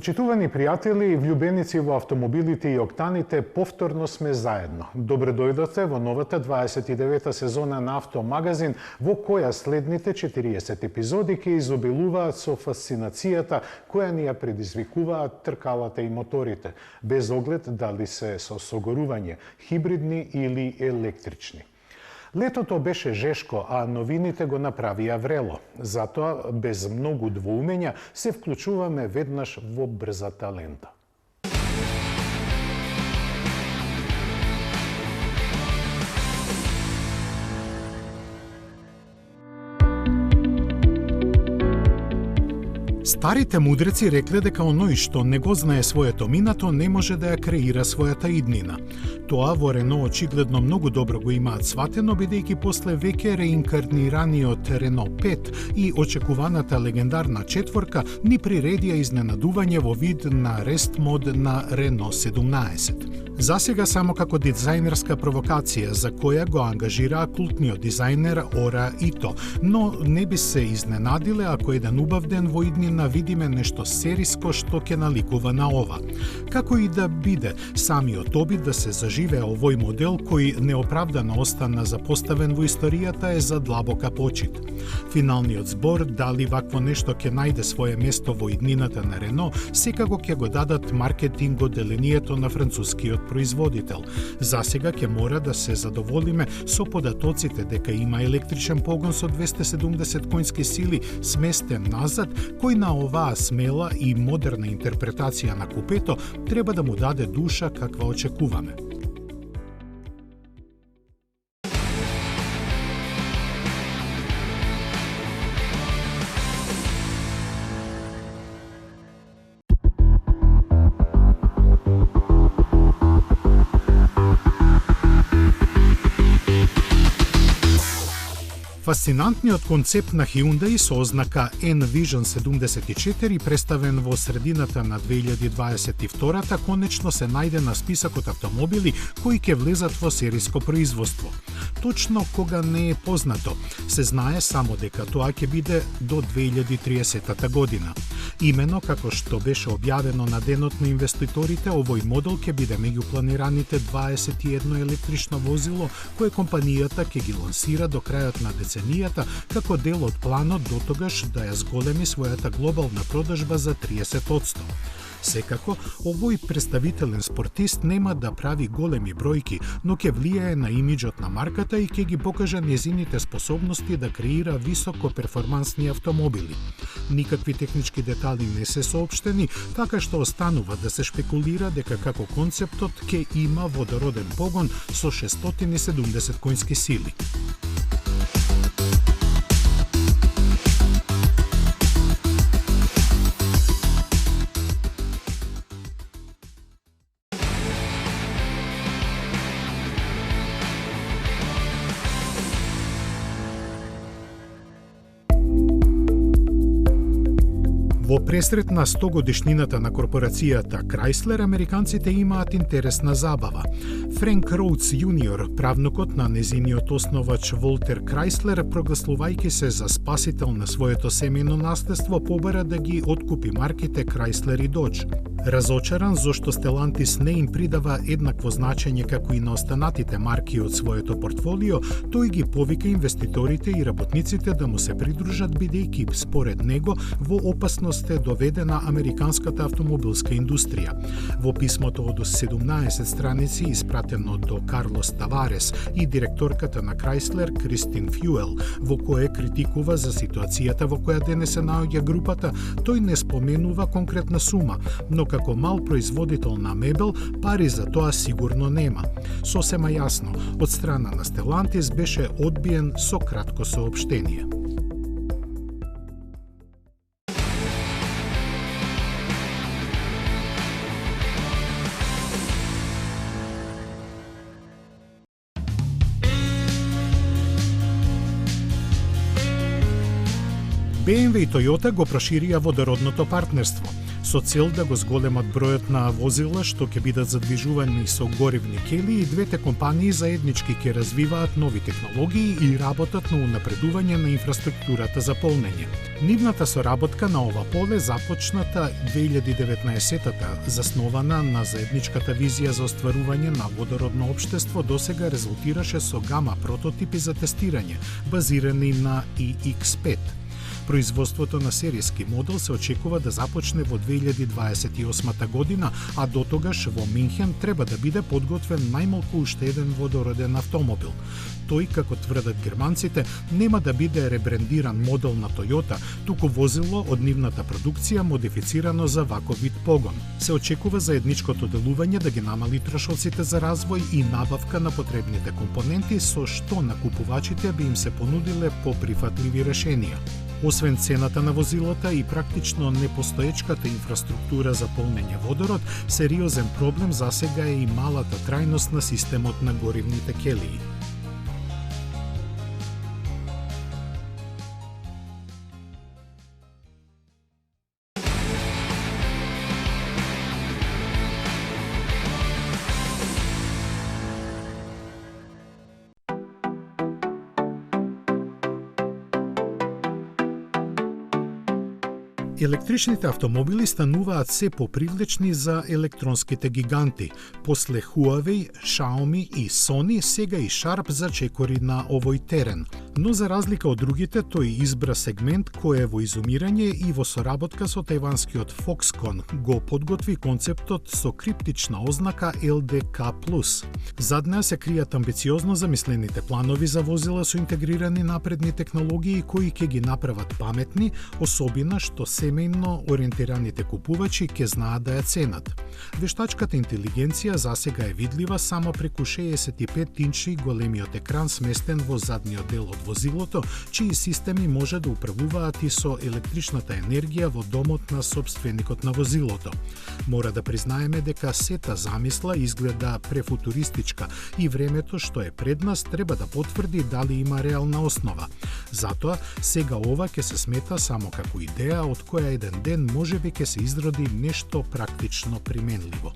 Почитувани пријатели, влюбеници во автомобилите и октаните, повторно сме заедно. Добре дојдовте во новата 29-та сезона на Автомагазин, во која следните 40 епизоди ќе изобилуваат со фасцинацијата која ни ја предизвикуваат тркалата и моторите, без оглед дали се со согорување, хибридни или електрични. Летото беше жешко, а новините го направија врело. Затоа, без многу двоумења, се вклучуваме веднаш во брзата лента. Старите мудреци рекле дека оној што не го знае своето минато не може да ја креира својата иднина. Тоа во Рено очигледно многу добро го имаат сватено, бидејќи после веќе реинкарнираниот Рено 5 и очекуваната легендарна четворка ни приредија изненадување во вид на рест мод на Рено 17. Засега само како дизајнерска провокација за која го ангажира култниот дизајнер Ора Ито, но не би се изненадиле ако еден убав ден во иднина видиме нешто сериско што ќе наликува на ова. Како и да биде, самиот обид да се заживее овој модел кој неоправдано остана запоставен во историјата е за длабока почит. Финалниот збор дали вакво нешто ќе најде свое место во иднината на Рено секако ќе го дадат маркетинг одделението на францускиот производител. Засега ќе мора да се задоволиме со податоците дека има електричен погон со 270 конски сили сместен назад, кој на оваа смела и модерна интерпретација на купето треба да му даде душа каква очекуваме. Фасцинантниот концепт на Hyundai со ознака N-Vision 74 представен во средината на 2022-та конечно се најде на списокот автомобили кои ќе влезат во сериско производство. Точно кога не е познато, се знае само дека тоа ќе биде до 2030 година. Имено како што беше објавено на денот на инвеститорите, овој модел ќе биде меѓу планираните 21 електрично возило кое компанијата ќе ги лансира до крајот на деценијата како дел од планот дотогаш да ја зголеми својата глобална продажба за 30%. Секако, овој представителен спортист нема да прави големи бројки, но ќе влијае на имиџот на марката и ќе ги покаже нејзините способности да креира високо перформансни автомобили. Никакви технички детали не се соопштени, така што останува да се шпекулира дека како концептот ќе има водороден погон со 670 конски сили. Во пресрет на 100 годишнината на корпорацијата Chrysler, американците имаат интересна забава. Френк Роудс Јуниор, правнукот на незиниот основач Волтер Chrysler, прогласувајќи се за спасител на своето семејно наследство, побара да ги откупи марките Chrysler и Dodge. Разочаран зошто Stellantis не им придава еднакво значење како и на останатите марки од своето портфолио, тој ги повика инвеститорите и работниците да му се придружат, бидејќи според него во опасност е доведена американската автомобилска индустрија. Во писмото од 17 страници испратено до Карлос Таварес и директорката на Chrysler Кристин Фјуел, во кое критикува за ситуацијата во која денес се наоѓа групата, тој не споменува конкретна сума, но како мал производител на мебел, пари за тоа сигурно нема. Сосема јасно, од страна на Stellantis беше одбиен со кратко соопштение. BMW и Toyota го проширија водородното партнерство со цел да го зголемат бројот на возила што ќе бидат задвижувани со горивни кели и двете компании заеднички ќе развиваат нови технологии и работат на унапредување на инфраструктурата за полнење. Нивната соработка на ова поле започната 2019-та, заснована на заедничката визија за остварување на водородно општество, досега резултираше со гама прототипи за тестирање, базирани на iX5. Производството на серијски модел се очекува да започне во 2028 година, а до тогаш во Минхен треба да биде подготвен најмалку уште еден водороден автомобил. Тој, како тврдат германците, нема да биде ребрендиран модел на Toyota, туку возило од нивната продукција модифицирано за ваков вид погон. Се очекува заедничкото делување да ги намали трошоците за развој и набавка на потребните компоненти, со што на купувачите би им се понудиле поприфатливи решенија. Освен цената на возилата и практично непостоечката инфраструктура за полнење водород, сериозен проблем засега е и малата трајност на системот на горивните келии. Електричните автомобили стануваат се попривлечни за електронските гиганти. После Huawei, Xiaomi и Sony, сега и Sharp зачекори на овој терен. Но за разлика од другите, тој избра сегмент кој е во изумирање и во соработка со тајванскиот Foxconn го подготви концептот со криптична ознака LDK+. Зад неа се кријат амбициозно замислените планови за возила со интегрирани напредни технологии кои ќе ги направат паметни, особина што семејно ориентираните купувачи ќе знаат да ја ценат. Вештачката интелигенција засега е видлива само преку 65 инчи големиот екран сместен во задниот дел од возилото, чии системи може да управуваат и со електричната енергија во домот на сопственикот на возилото. Мора да признаеме дека сета замисла изгледа префутуристичка и времето што е пред нас треба да потврди дали има реална основа. Затоа, сега ова ќе се смета само како идеја од која еден ден можеби ќе се изроди нешто практично применливо.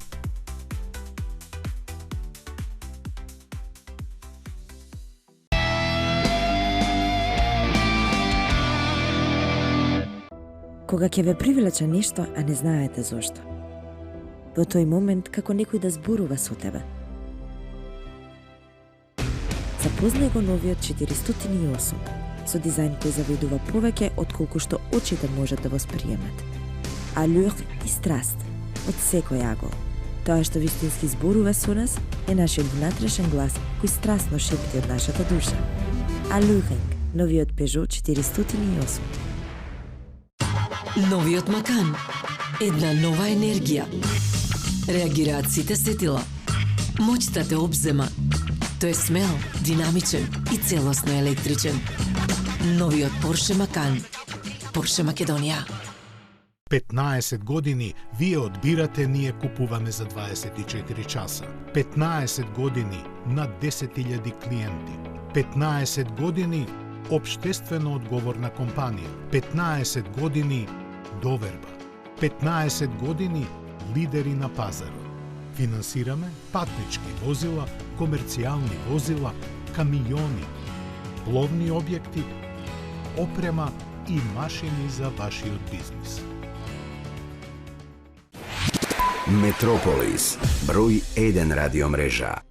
Кога ќе ве привлече нешто, а не знаете зошто. Во тој момент како некој да зборува со тебе. Запознај го новиот 408, со дизајн кој завидува повеќе отколку што очите можат да восприемат. Алюр и страст од секој агол. Тоа што вистински зборува со нас е нашиот внатрешен глас кој страстно шепти од нашата душа. Алюринг, новиот Peugeot 408. Новиот Макан. Една нова енергија. Реагираат сите сетила. Моќта те обзема. Тој е смел, динамичен и целосно електричен. Новиот Porsche Macan. Porsche Македонија. 15 години вие одбирате, ние купуваме за 24 часа. 15 години над 10.000 клиенти. 15 години општествено одговорна компанија. 15 години доверба. 15 години лидери на пазарот. Финансираме патнички возила, комерцијални возила, камиони, пловни објекти, опрема и машини за вашиот бизнис. Метрополис, број 1 радиомрежа.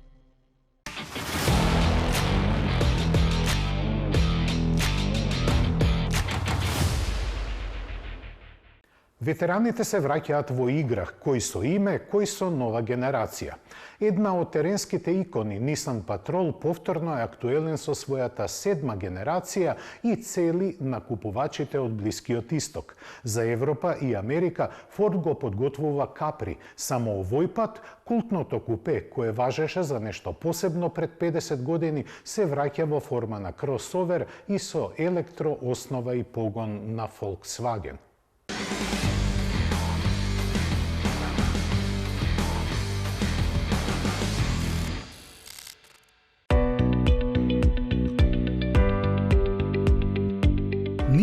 Ветераните се враќаат во игра, кој со име, кој со нова генерација. Една од теренските икони, Nissan Patrol, повторно е актуелен со својата 7-ма генерација и цели на купувачите од Блискиот Исток. За Европа и Америка Форд го подготвува Капри, само овој пат култното купе, кое важеше за нешто посебно пред 50 години, се враќа во форма на кросовер и со електро основа и погон на Volkswagen.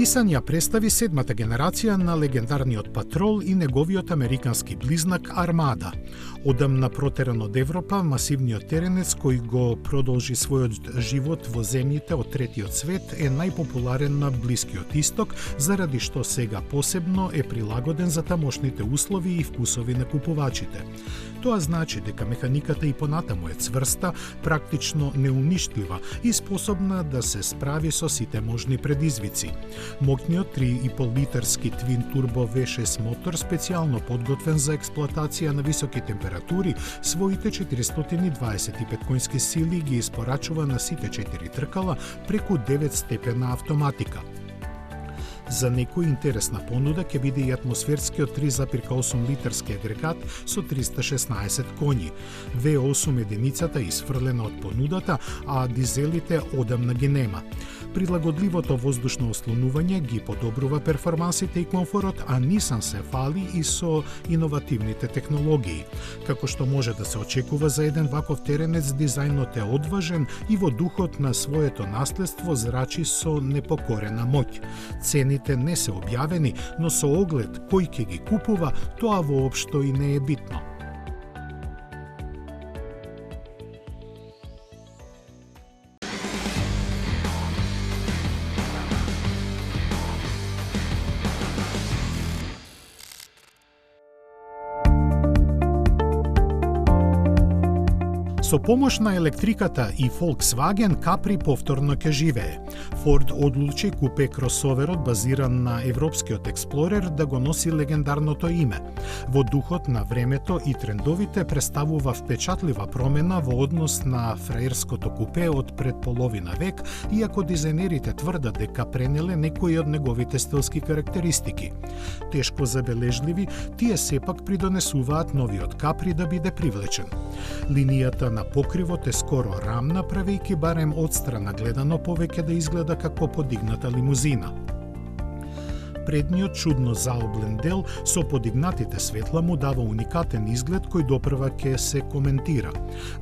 Nissan ја представи седмата генерација на легендарниот Патрол и неговиот американски близнак Армада. Одамна протеран од Европа, масивниот теренец кој го продолжи својот живот во земјите од третиот свет е најпопуларен на Блискиот Исток, заради што сега посебно е прилагоден за тамошните услови и вкусови на купувачите. Тоа значи дека механиката и понатаму е цврста, практично неуништлива и способна да се справи со сите можни предизвици. Моќниот 3,5 литарски твин турбо V6 мотор, специјално подготвен за експлоатација на високи температури, своите 425 конски сили ги испорачува на сите 4 тркала преку 9-степена автоматика. За некој интересна понуда ќе биде и атмосферскиот 3,8 литарски агрегат со 316 коњи. V8 единицата е исфрлена од понудата, а дизелите одамна ги нема. Прилагодливото воздушно ослонување ги подобрува перформансите и комфорот, а Nissan се фали и со иновативните технологии. Како што може да се очекува за еден ваков теренец, дизајнот е одважен и во духот на своето наследство зрачи со непокорена моќ. Цените не се објавени, но со оглед кој ќе ги купува, тоа воопшто и не е битно. Со помош на електриката и Volkswagen, Capri повторно ќе живее. Ford одлучи купе кросоверот базиран на европскиот Explorer да го носи легендарното име. Во духот на времето и трендовите представува впечатлива промена во однос на фраерското купе од пред половина век, иако дизајнерите тврдат дека пренеле некои од неговите стилски карактеристики. Тешко забележливи, тие сепак придонесуваат новиот Capri да биде привлечен. Линијата на покривот е скоро рамна, правејќи барем одстрана гледано повеќе да изгледа како подигната лимузина. Предниот чудно заоблен дел со подигнатите светла му дава уникатен изглед кој допрва ќе се коментира.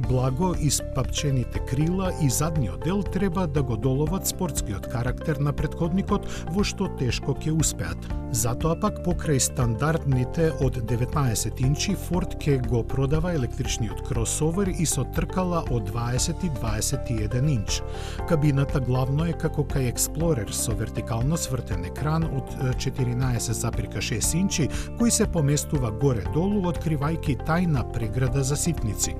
Благо испапчените крила и задниот дел треба да го доловат спортскиот карактер на претходникот, во што тешко ќе успеат. Затоа пак покрај стандардните од 19 инчи Ford ќе го продава електричниот кросовер и со тркала од 20 и 21 инч. Кабината главно е како кај Explorer со вертикално свртен екран од 14,6 инчи, кој се поместува горе-долу, откривајќи тајна преграда за ситници.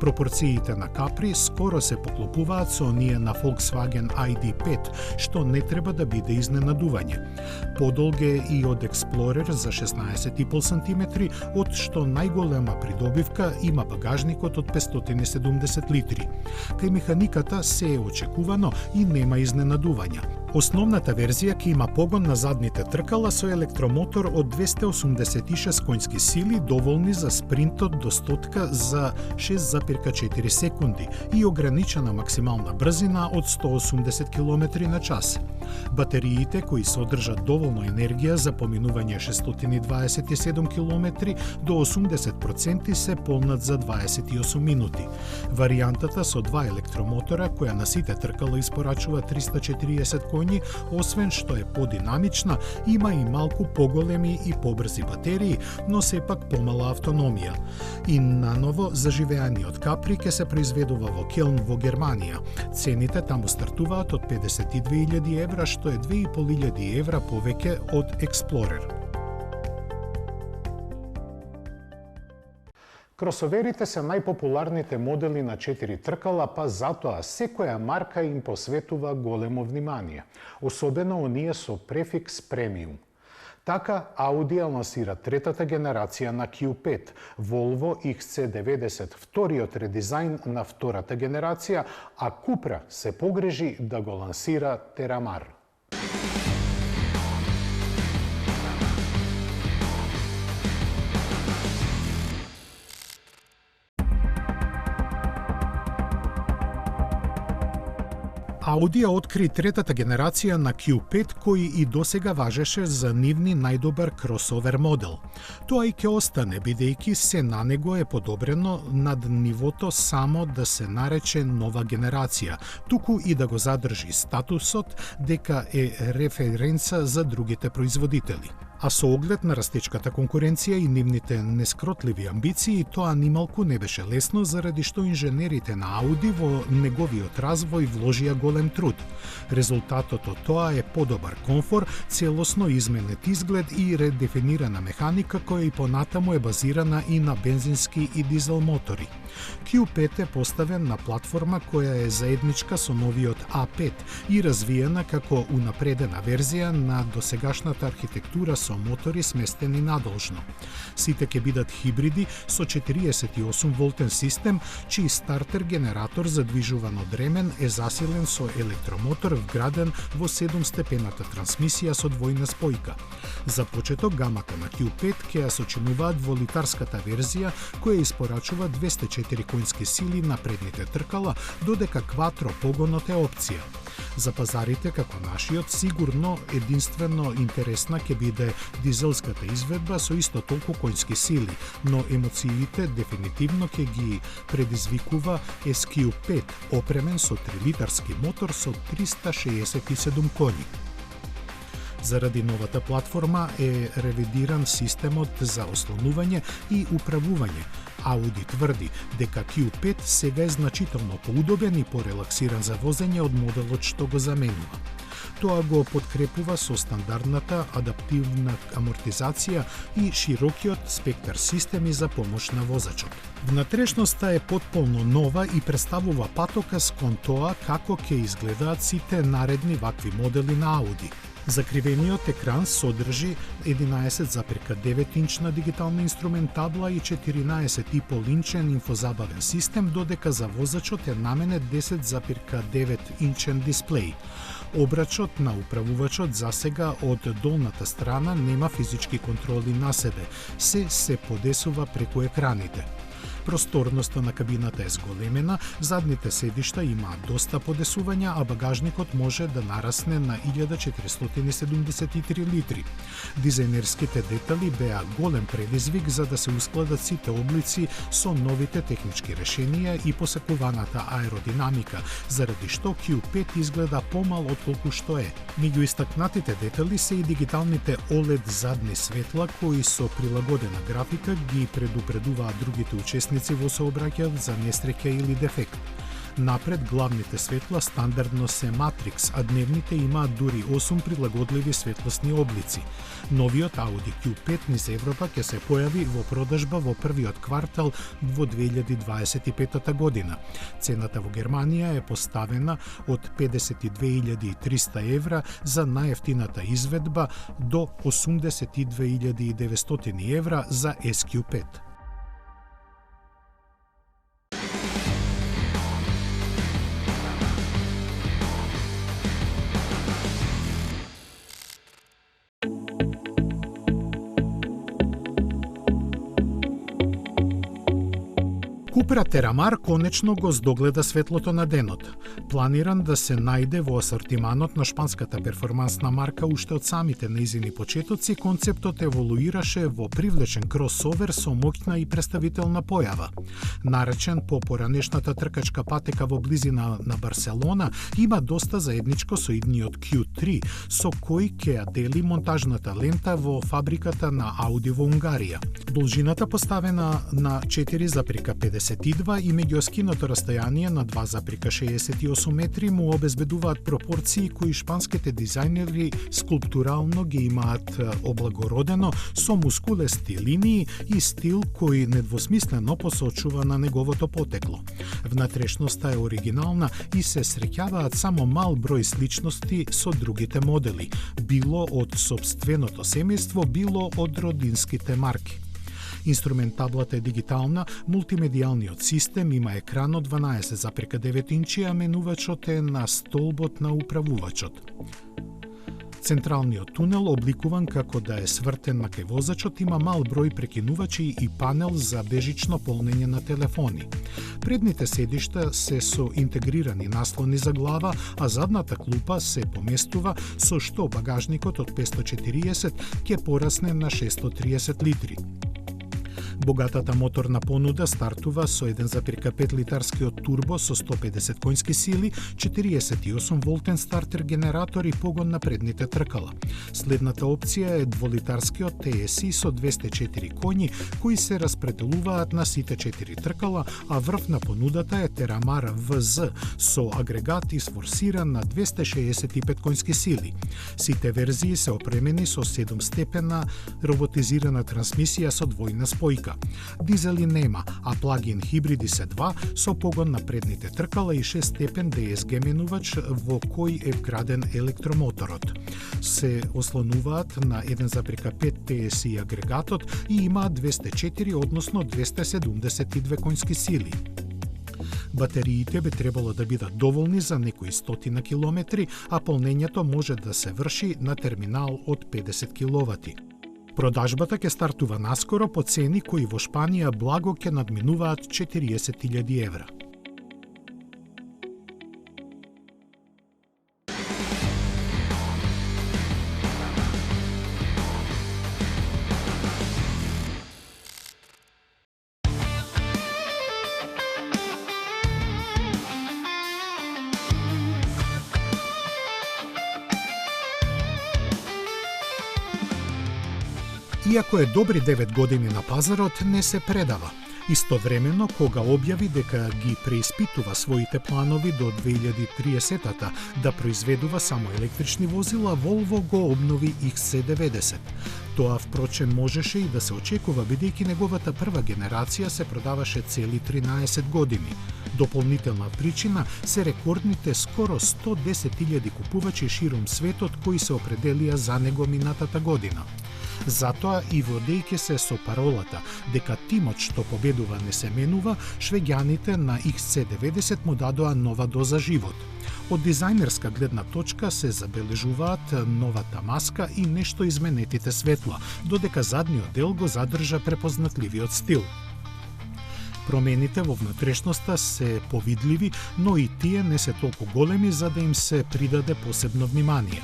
Пропорциите на Capri скоро се поклопуваат со оние на Volkswagen ID5, што не треба да биде изненадување. Подолг е и од Explorer за 16,5 см, од што најголема придобивка има багажникот од 570 литри. Кај механиката се е очекувано и нема изненадувања. Основната верзија ќе има погон на задните тркала со електромотор од 286 конски сили, доволни за спринтот до стотка за 6,4 секунди и ограничена максимална брзина од 180 км на час. Батериите кои содржат доволно енергија за поминување 627 км до 80% се полнат за 28 минути. Варијантата со два електромотора, која на сите тркала испорачува 340 коњи, освен што е подинамична, има и малку поголеми и побрзи батерии, но сепак помала автономија. И наново заживеаниот Capri ќе се произведува во Келн во Германија. Цените таму стартуваат од 52.000 евра, што е 2.500 евра повеќе од Explorer. Кросоверите се најпопуларните модели на 4 тркала, па затоа секоја марка им посветува големо внимание, особено оние со префикс премиум. Така, Audi лансира третата генерација на Q5, Volvo XC90, вториот редизајн на втората генерација, а Cupra се погрежи да го лансира Terramar. Audi откри третата генерација на Q5 кој и досега важеше за нивни најдобар кросовер модел. Тоа и ќе остане бидејќи се на него е подобрено над нивото само да се нарече нова генерација, туку и да го задржи статусот дека е референца за другите производители. А со оглед на растечката конкуренција и нивните нескротливи амбиции, тоа нималку не беше лесно заради што инженерите на Ауди во неговиот развој вложија голем труд. Резултатот од тоа е подобар комфор, целосно изменет изглед и редефинирана механика која и понатаму е базирана и на бензински и дизел мотори. Q5 е поставен на платформа која е заедничка со новиот A5 и развиена како унапредена верзија на досегашната архитектура со мотори сместени надолжно. Сите ќе бидат хибриди со 48 волтен систем, чиј стартер генератор задвижуван од ремен е засилен со електромотор вграден во 7-степената трансмисија со двојна спојка. За почеток гамата на Q5 ќе ја сочинуваат во литарската верзија која испорачува 204 конски сили на предните тркала, додека кватро погонот е опција. За пазарите како нашиот, сигурно единствено интересна ќе биде дизелската изведба со исто толку конски сили, но емоциите дефинитивно ќе ги предизвикува SQ5, опремен со 3-литарски мотор со 367 коњи. Заради новата платформа е ревидиран системот за ослонување и управување. Audi тврди дека Q5 сега е значително поудобен и порелаксиран за возење од моделот што го заменува. Тоа го подкрепува со стандардната адаптивна амортизација и широкиот спектар системи за помош на возачот. Внатрешноста е потполно нова и представува патоказ кон тоа како ќе изгледаат сите наредни вакви модели на Audi. Закривениот екран содржи 11,9 инчна дигитална инструментабла и 14,5 инчен инфозабавен систем, додека за возачот е наменет 10,9 инчен дисплеј. Обрачот на управувачот засега од долната страна нема физички контроли на себе, се подесува преку екраните. Просторноста на кабината е зголемена, задните седишта имаат доста подесувања, а багажникот може да нарасне на 1473 литри. Дизајнерските детали беа голем предизвик за да се ускладат сите облици со новите технички решенија и посакуваната аеродинамика, заради што Q5 изгледа помал отколку што е. Меѓу истакнатите детали се и дигиталните OLED задни светла кои со прилагодена графика ги предупредуваат другите учесници во сообраќајот за несреќа или дефект. Напред главните светла стандардно се матрикс, а дневните имаат дури 8 прилагодливи светлосни облици. Новиот Audi Q5 низ Европа ќе се појави во продажба во првиот квартал во 2025 година. Цената во Германија е поставена од 52.300 евра за најефтината изведба до 82.900 евра за SQ5. Купра Терамар конечно го здогледа светлото на денот. Планиран да се најде во асортиманот на шпанската перформансна марка уште од самите нејзини почетоци, концептот еволуираше во привлечен кросовер со моќна и представителна појава. Наречен по поранешната тркачка патека во близина на Барселона, има доста заедничко со идниот Q3, со кој ќе ја дели монтажната лента во фабриката на Audi во Унгарија. Должината поставена на 4,52 и меѓуоскиното расстојание на 2,68 метри му обезбедуваат пропорции кои шпанските дизајнери скулптурално ги имаат облагородено со мускулести линии и стил кој недвосмислено посочува на неговото потекло. Внатрешноста е оригинална и се среќаваат само мал број сличности со другите модели, било од сопственото семејство, било од родинските марки. Инструментаблата е дигитална, мултимедијалниот систем има екран од 12,9 инчи, а менувачот е на столбот на управувачот. Централниот тунел, обликуван како да е свртен на кај возачот, има мал број прекинувачи и панел за бежично полнење на телефони. Предните седишта се со интегрирани наслони за глава, а задната клупа се поместува со што багажникот од 540 ќе порасне на 630 литри. Богатата моторна понуда стартува со 1,5 литарскиот турбо со 150 конски сили, 48 волтен стартер генератор и погон на предните тркала. Следната опција е дволитарскиот TSI со 204 коњи, кои се распределуваат на сите 4 тркала, а врв на понудата е Терамар VZ со агрегат изфорсиран на 265 конски сили. Сите верзии се опремени со 7-степена роботизирана трансмисија со двојна спојка. Дизели нема, а плагин хибриди се два со погон на предните тркала и 6-степен DSG менувач во кој е вграден електромоторот. Се ослонуваат на 1,5 TSI агрегатот и имаат 204, односно 272 конски сили. Батериите би требало да бидат доволни за некои 100 километри, а полнењето може да се врши на терминал од 50 киловати. Продажбата ќе стартува наскоро по цени кои во Шпанија благо ќе надминуваат 40.000 евра. Иако е добри 9 години на пазарот, не се предава. Истовремено, кога објави дека ги преиспитува своите планови до 2030-та да произведува само електрични возила, Volvo го обнови XC90. Тоа, впрочем, можеше и да се очекува, бидејќи неговата прва генерација се продаваше цели 13 години. Дополнителна причина се рекордните скоро 110.000 купувачи широм светот кои се определија за него минатата година. Затоа и водејќи се со паролата дека тимот што победува не се менува, швеѓаните на XC90 му дадоа нова доза живот. Од дизајнерска гледна точка се забележуваат новата маска и нешто изменетите светла, додека задниот дел го задржа препознатливиот стил. Промените во внатрешноста се повидливи, но и тие не се толку големи за да им се придаде посебно внимание.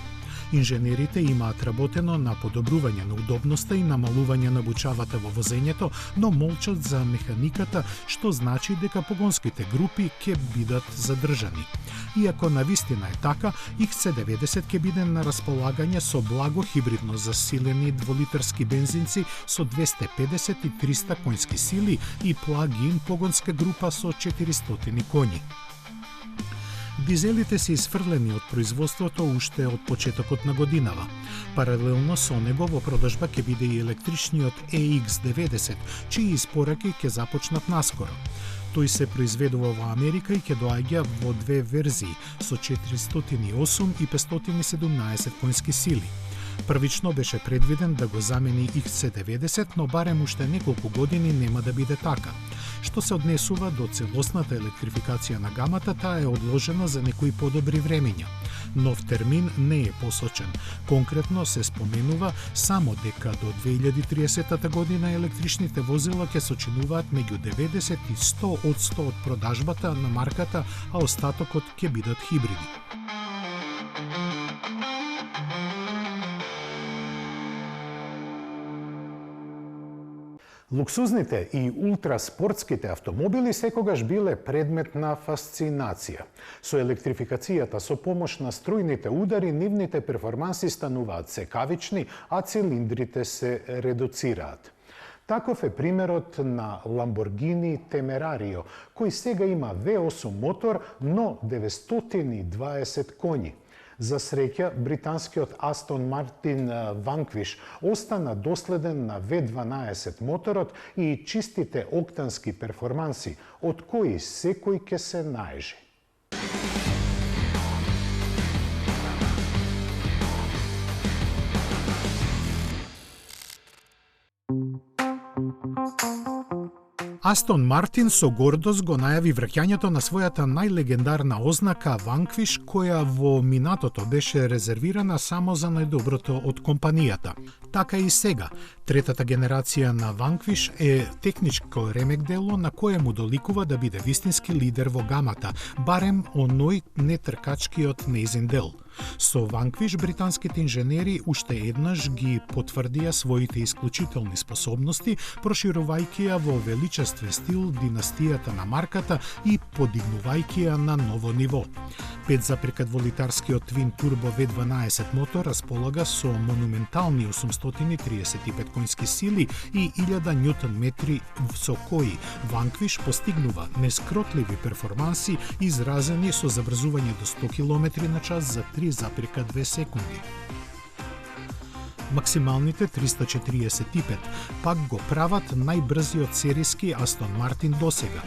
Инженерите имаат работено на подобрување на удобноста и намалување на бучавата во возењето, но молчат за механиката, што значи дека погонските групи ќе бидат задржани. Иако навистина е така, XC90 ќе биде на располагање со благо хибридно засилени дволитарски бензинци со 250 и 300 конски сили и плагин погонска група со 400 коњи. Дизелите се изфрлени од производството уште од почетокот на годинава. Паралелно со него во продажба ќе биде и електричниот EX90, чии испораки ќе започнат наскоро. Тој се произведува во Америка и ќе доаѓа во две верзии со 408 и 517 конски сили. Првично беше предвиден да го замени XC90, но барем уште неколку години нема да биде така. Што се однесува до целосната електрификација на гамата, таа е одложена за некои подобри времења. Нов термин не е посочен. Конкретно се споменува само дека до 2030 година електричните возила ќе сочинуваат меѓу 90 и 100% од продажбата на марката, а остатокот ќе бидат хибриди. Луксузните и ултраспортските автомобили секогаш биле предмет на фасцинација. Со електрификацијата со помош на струјните удари, нивните перформанси стануваат секавични, а цилиндрите се редуцираат. Таков е примерот на Lamborghini Temerario, кој сега има V8 мотор, но 920 коњи. За среќа, британскиот Aston Martin Vanquish остана доследен на V12 моторот и чистите октански перформанси, од кои секој ќе се наежи. Астон Мартин со гордост го најави враќањето на својата најлегендарна ознака Vanquish, која во минатото беше резервирана само за најдоброто од компанијата. Така и сега, третата генерација на Vanquish е техничко ремек дело на кое му доликува да биде вистински лидер во гамата, барем оној нетркачкиот нејзин дел. Со Vanquish британските инженери уште еднаш ги потврдија своите исклучителни способности, проширувајќи ја во величествен стил династијата на марката и подигнувајќи ја на ново ниво. 5,2 литарскиот твин турбо V12 мотор располага со монументални 835 конски сили и 1000 ньютон метри, со кои Vanquish постигнува нескротливи перформанси изразени со забрзување до 100 км на час за 3,2 секунди. Максималните 345 пак го прават најбрзиот сериски Астон Мартин досега.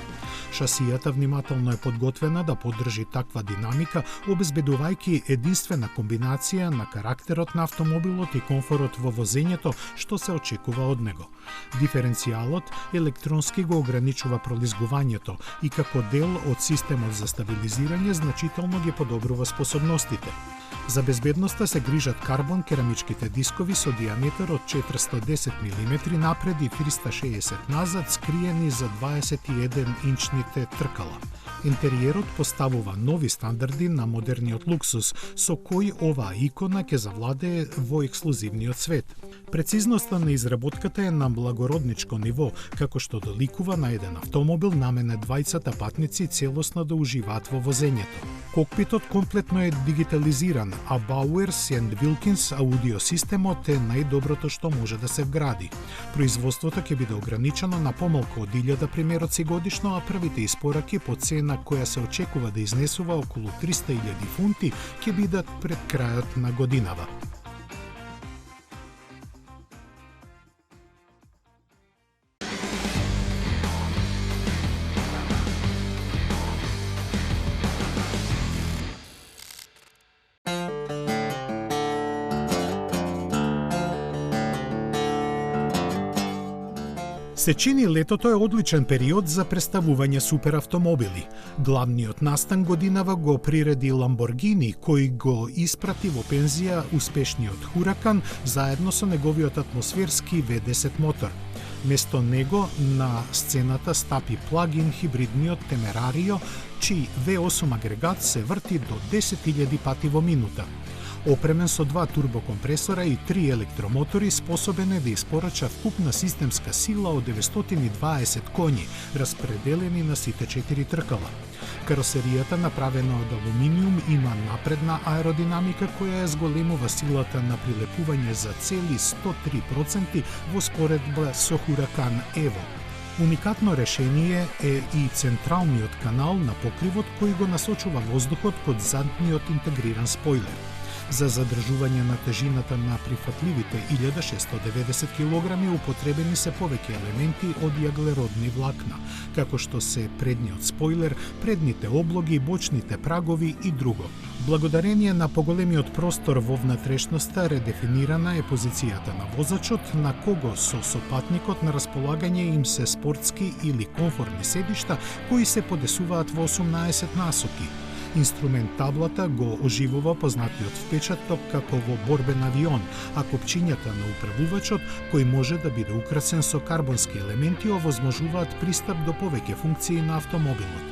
Шасијата внимателно е подготвена да поддржи таква динамика, обезбедувајќи единствена комбинација на карактерот на автомобилот и комфорот во возењето што се очекува од него. Диференцијалот електронски го ограничува пролизгувањето и како дел од системот за стабилизирање значително ги подобрува способностите. За безбедноста се грижат карбон керамичките дискови со диаметар од 410 мм напред и 360 назад, скриени за 21-инчните тркала. Интериерот поставува нови стандарди на модерниот луксус, со кој оваа икона ќе завладее во ексклузивниот свет. Прецизноста на изработката е на благородничко ниво, како што доликува на еден автомобил наменет двајцата патници целосно да уживаат во возењето. Кокпитот комплетно е дигитализиран, а Bowers & Wilkins аудиосистемот е најдоброто што може да се вгради. Производството ќе биде ограничено на помалку од 1000 примероци годишно, а првите испораки по цена која се очекува да изнесува околу 300.000 фунти ќе бидат пред крајот на годинава. Се чини летото е одличен период за представување суперавтомобили. Главниот настан годинава го приреди Lamborghini, кој го испрати во пензија успешниот Huracan заедно со неговиот атмосферски V10 мотор. Место него на сцената стапи плагин хибридниот Temerario, чиј V8 агрегат се врти до 10.000 пати во минута. Опремен со 2 турбокомпресора и 3 електромотори, способен е да испорача вкупна системска сила од 920 коњи, распределени на сите 4 тркала. Каросеријата, направена од алуминиум, има напредна аеродинамика која зголемува силата на прилепување за цели 103% во споредба со Huracan Evo. Уникатно решение е и централниот канал на покривот кој го насочува воздухот код задниот интегриран спойлер. За задржување на тежината на прифатливите 1690 кг употребени се повеќе елементи од јаглеродни влакна, како што се предниот спойлер, предните облоги, бочните прагови и друго. Благодарение на поголемиот простор во внатрешноста, редефинирана е позицијата на возачот, на кого со сопатникот на располагање им се спортски или комфортни седишта кои се подесуваат во 18 насоки. Инструмент таблата го оживува познатиот впечаток како во борбен авион, а копчињата на управувачот, кој може да биде украсен со карбонски елементи, овозможуваат пристап до повеќе функции на автомобилот.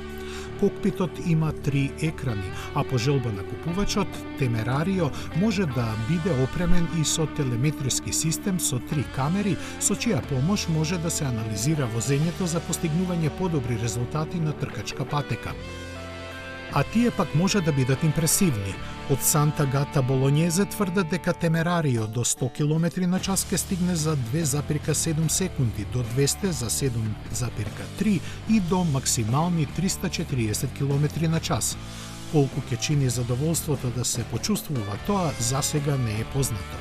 Кокпитот има 3 екрани, а по желба на купувачот, Temerario може да биде опремен и со телеметриски систем со 3 камери, со чија помош може да се анализира возењето за постигнување подобри резултати на тркачка патека. А тие пак може да бидат импресивни. Од Санта Гата Болонјезе тврдат дека Temerario до 100 км на час ке стигне за 2,7 секунди, до 200 за 7,3 и до максимални 340 км на час. Колку ќе чини задоволството да се почувствува тоа, засега не е познато.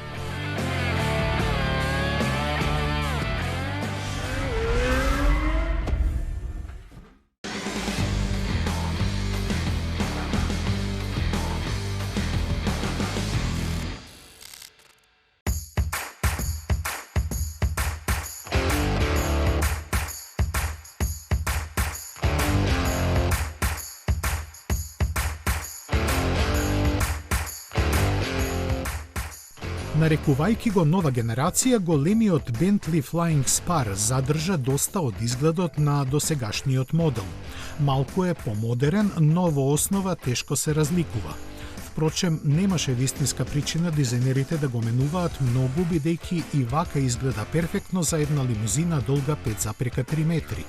Нарекувајќи го нова генерација, големиот Bentley Flying Spar задржа доста од изгледот на досегашниот модел. Малку е помодерен, но во основа тешко се разликува. Впрочем, немаше вистинска причина дизајнерите да го менуваат многу, бидејќи и вака изгледа перфектно за една лимузина долга 5,3 метри.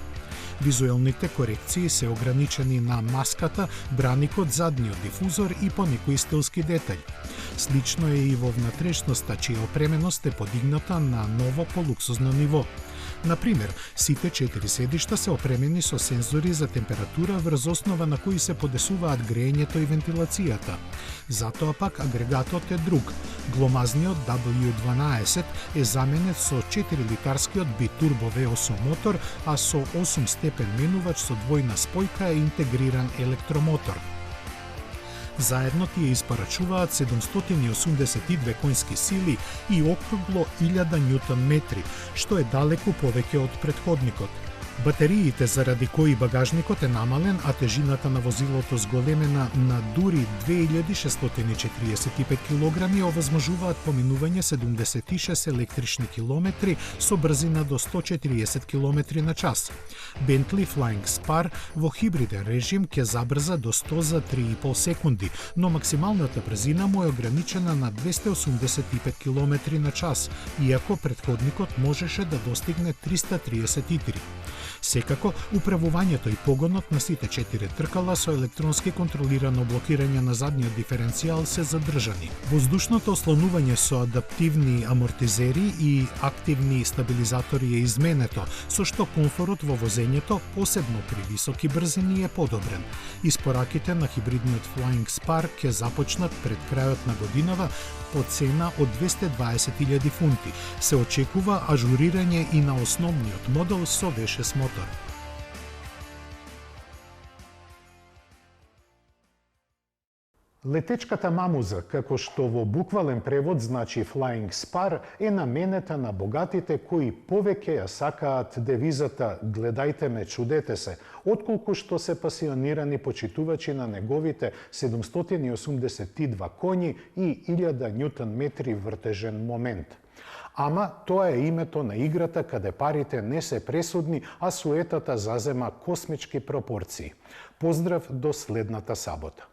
Визуелните корекции се ограничени на маската, браникот, задниот дифузор и по некои стилски детали. Слично е и во внатрешноста, чија опременост е подигната на ново полуксузно ниво. Например, сите 4 седишта се опремени со сензори за температура врз основа на кои се подесуваат греењето и вентилацијата. Затоа пак агрегатот е друг. Гломазниот W12 е заменет со 4-литарскиот битурбо V8 мотор, а со 8 степен менувач со двојна спојка е интегриран електромотор. Заедно тие испарачуваат 782 конски сили и округло 1000 ньютон метри, што е далеку повеќе од претходникот. Батериите заради кои багажникот е намален, а тежината на возилото зголемена на дури 2645 килограми, овозможуваат поминување 76 електрични километри со брзина до 140 километри на час. Bentley Flying Spar во хибриден режим ќе забрза до 100 за 3,5 секунди, но максималната брзина му е ограничена на 285 километри на час, иако претходникот можеше да достигне 333. Секако, управувањето и погонот на сите 4 тркала со електронски контролирано блокирање на задниот диференцијал се задржани. Воздушното ослонување со адаптивни амортизери и активни стабилизатори е изменето, со што комфорот во возењето, посебно при високи брзини, е подобрен. Испораките на хибридниот Flying Spar ќе започнат пред крајот на годинава по цена од 220.000 фунти. Се очекува ажурирање и на основниот модел со V6 мотор. Летечката мамуза, како што во буквален превод значи Flying Spar, е наменета на богатите кои повеќе ја сакаат девизата "Гледајте ме, чудете се", отколку што се пасионирани почитувачи на неговите 782 коњи и 1000 ньютон метри вртежен момент. Ама тоа е името на играта каде парите не се пресудни, а суетата зазема космички пропорции. Поздрав до следната сабота.